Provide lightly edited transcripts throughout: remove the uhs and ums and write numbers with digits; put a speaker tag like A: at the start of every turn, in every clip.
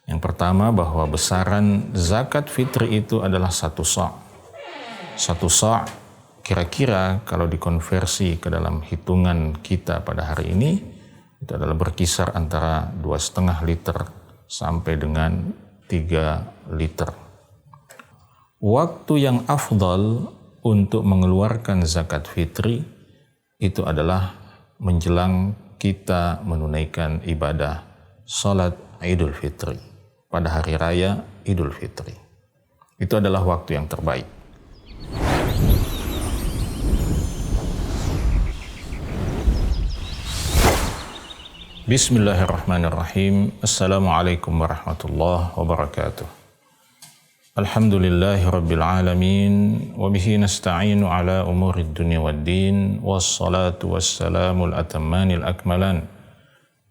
A: Yang pertama, bahwa besaran zakat fitri itu adalah 1 sa'. 1 sa' kira-kira kalau dikonversi ke dalam hitungan kita pada hari ini, itu adalah berkisar antara 2,5 liter sampai dengan 3 liter. Waktu yang afdal untuk mengeluarkan zakat fitri itu adalah menjelang kita menunaikan ibadah salat Idul Fitri pada hari raya Idul Fitri. Itu adalah waktu yang terbaik. Bismillahirrahmanirrahim. Assalamualaikum warahmatullahi wabarakatuh. Alhamdulillahi rabbil alamin, wa bihi nasta'inu ala umurid dunya waddin, wassalatu wassalamu al-atammanil akmalan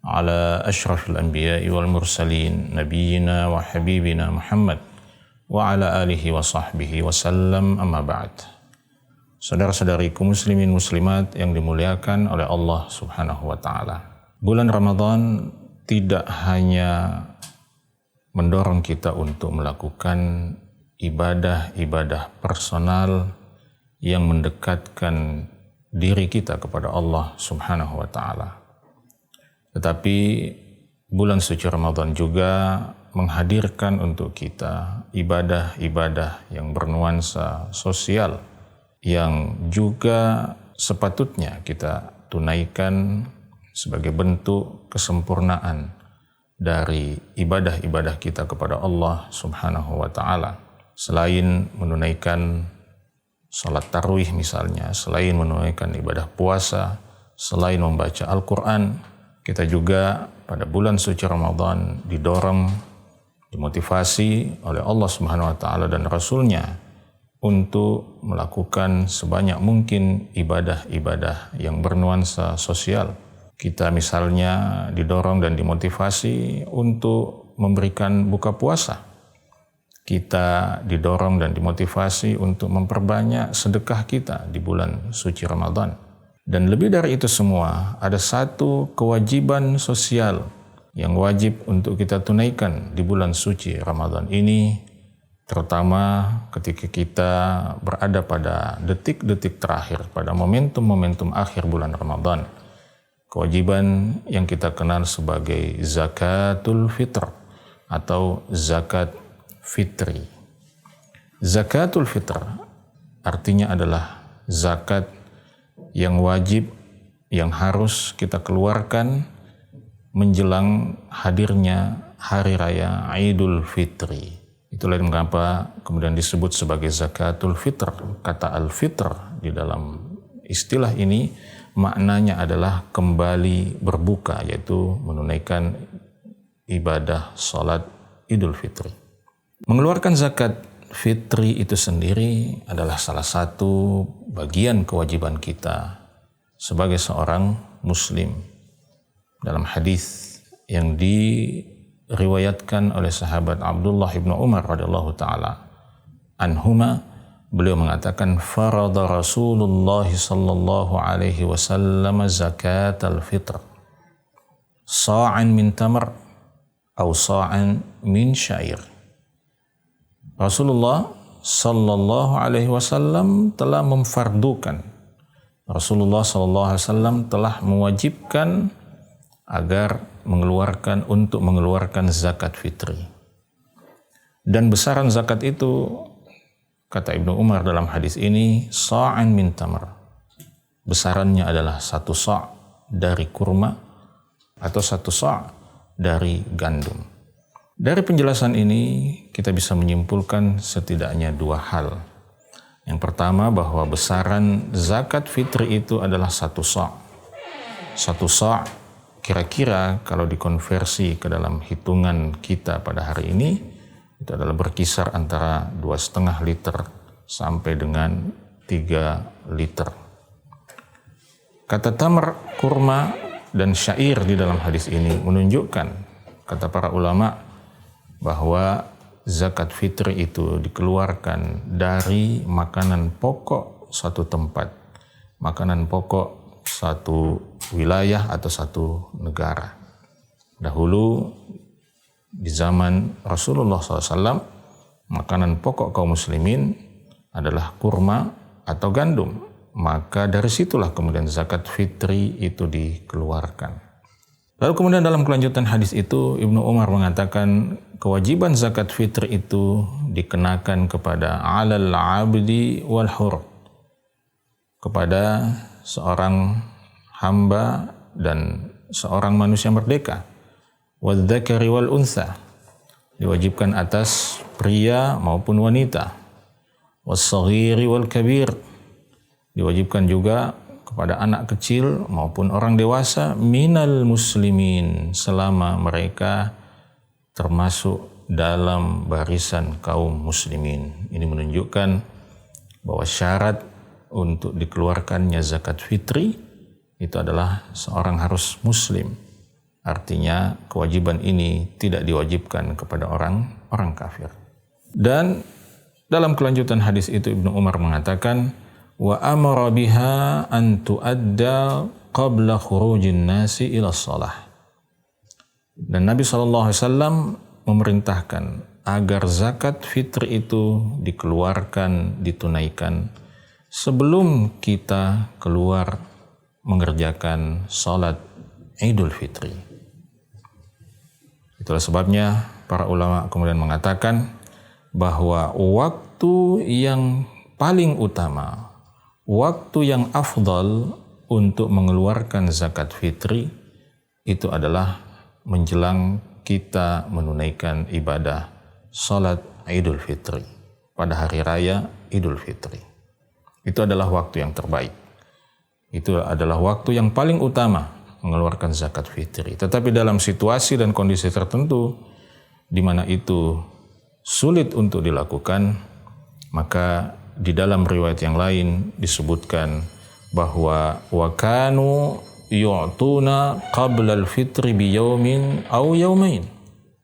A: ala ashrafil anbiya'i wal mursalin, nabiyyina wa habibina Muhammad wa ala alihi wa sahbihi wa sallam, amma ba'd. Saudara-saudariku muslimin muslimat yang dimuliakan oleh Allah subhanahu wa ta'ala. Bulan Ramadan tidak hanya mendorong kita untuk melakukan ibadah-ibadah personal yang mendekatkan diri kita kepada Allah subhanahu wa ta'ala. Tetapi bulan suci Ramadan juga menghadirkan untuk kita ibadah-ibadah yang bernuansa sosial yang juga sepatutnya kita tunaikan sebagai bentuk kesempurnaan dari ibadah-ibadah kita kepada Allah subhanahu wa ta'ala. Selain menunaikan salat tarawih misalnya, selain menunaikan ibadah puasa, selain membaca Al-Quran, kita juga pada bulan suci Ramadan didorong, dimotivasi oleh Allah subhanahu wa ta'ala dan Rasulnya untuk melakukan sebanyak mungkin ibadah-ibadah yang bernuansa sosial. Kita misalnya didorong dan dimotivasi untuk memberikan buka puasa. Kita didorong dan dimotivasi untuk memperbanyak sedekah kita di bulan suci Ramadan. Dan lebih dari itu semua, ada satu kewajiban sosial yang wajib untuk kita tunaikan di bulan suci Ramadan ini, terutama ketika kita berada pada detik-detik terakhir, pada momentum-momentum akhir bulan Ramadan. Kewajiban yang kita kenal sebagai zakatul fitr atau zakat fitri. Zakatul fitr artinya adalah zakat yang wajib, yang harus kita keluarkan menjelang hadirnya hari raya Idul Fitri. Itulah mengapa kemudian disebut sebagai zakatul fitr. Kata al-fitr di dalam istilah ini maknanya adalah kembali berbuka, yaitu menunaikan ibadah salat Idul Fitri. Mengeluarkan zakat fitri itu sendiri adalah salah satu bagian kewajiban kita sebagai seorang muslim. Dalam hadis yang diriwayatkan oleh sahabat Abdullah ibn Umar radhiyallahu taala anhuma, beliau mengatakan, farada Rasulullah sallallahu alaihi wasallam zakat al-fitr sa'an min tamr atau sa'an min syair. Rasulullah sallallahu alaihi wasallam telah memfardukan, Rasulullah sallallahu alaihi wasallam telah mewajibkan agar untuk mengeluarkan zakat fitri. Dan besaran zakat itu, kata Ibnu Umar dalam hadis ini, sa'an min tamr. Besarannya adalah 1 sa' dari kurma atau 1 sa' dari gandum. Dari penjelasan ini kita bisa menyimpulkan setidaknya 2 hal. Yang pertama, bahwa besaran zakat fitri itu adalah 1 sa'. 1 sa' kira-kira kalau dikonversi ke dalam hitungan kita pada hari ini, itu adalah berkisar antara 2,5 liter sampai dengan 3 liter. Kata tamr, kurma, dan syair di dalam hadis ini menunjukkan, kata para ulama, bahwa zakat fitri itu dikeluarkan dari makanan pokok satu tempat, makanan pokok satu wilayah atau satu negara. Dahulu di zaman Rasulullah SAW, makanan pokok kaum muslimin adalah kurma atau gandum. Maka dari situlah kemudian zakat fitri itu dikeluarkan. Lalu kemudian dalam kelanjutan hadis itu Ibnu Umar mengatakan kewajiban zakat fitri itu dikenakan kepada alal abdi wal hur, kepada seorang hamba dan seorang manusia merdeka, wadzakari wal untha, diwajibkan atas pria maupun wanita, wassaghiri wal kabir, diwajibkan juga kepada anak kecil maupun orang dewasa, minal muslimin, selama mereka termasuk dalam barisan kaum muslimin. Ini menunjukkan bahwa syarat untuk dikeluarkannya zakat fitri itu adalah seorang harus muslim. Artinya kewajiban ini tidak diwajibkan kepada orang kafir. Dan dalam kelanjutan hadis itu Ibnu Umar mengatakan, wa amara biha an tuadda qabla khurujin nasi ila shalah. Dan Nabi SAW memerintahkan agar zakat fitri itu dikeluarkan, ditunaikan sebelum kita keluar mengerjakan salat Idul Fitri. Itulah sebabnya para ulama kemudian mengatakan bahwa waktu yang paling utama, waktu yang afdal untuk mengeluarkan zakat fitri itu adalah menjelang kita menunaikan ibadah salat Idul Fitri pada hari raya Idul Fitri. Itu adalah waktu yang terbaik. Itu adalah waktu yang paling utama mengeluarkan zakat fitri. Tetapi dalam situasi dan kondisi tertentu di mana itu sulit untuk dilakukan, maka di dalam riwayat yang lain disebutkan bahwa wa kanu yu'tuna qabla al-fitri bi yaumin aw yaumain.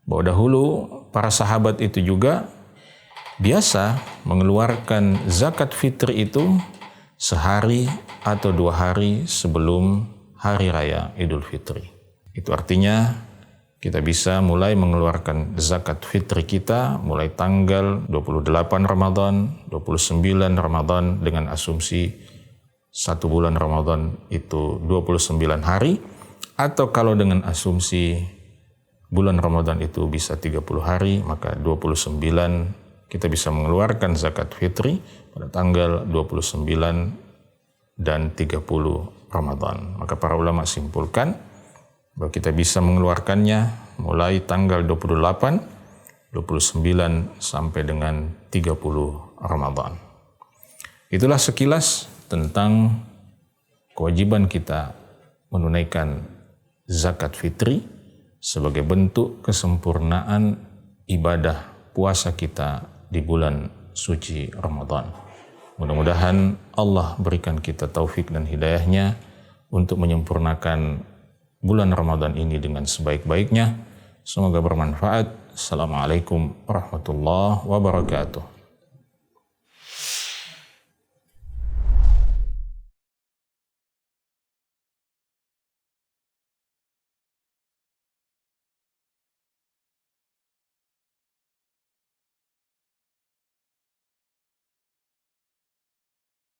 A: Bahwa dahulu para sahabat itu juga biasa mengeluarkan zakat fitri itu sehari atau 2 hari sebelum hari raya Idul Fitri. Itu artinya kita bisa mulai mengeluarkan zakat fitri kita mulai tanggal 28 Ramadan, 29 Ramadan dengan asumsi 1 bulan Ramadan itu 29 hari, atau kalau dengan asumsi bulan Ramadan itu bisa 30 hari, maka 29 kita bisa mengeluarkan zakat fitri pada tanggal 29 dan 30 Ramadan. Maka para ulama simpulkan bahwa kita bisa mengeluarkannya mulai tanggal 28, 29 sampai dengan 30 Ramadan. Itulah sekilas tentang kewajiban kita menunaikan zakat fitri sebagai bentuk kesempurnaan ibadah puasa kita di bulan suci Ramadan. Mudah-mudahan Allah berikan kita taufik dan hidayahnya untuk menyempurnakan bulan Ramadan ini dengan sebaik-baiknya. Semoga bermanfaat. Assalamualaikum warahmatullahi wabarakatuh.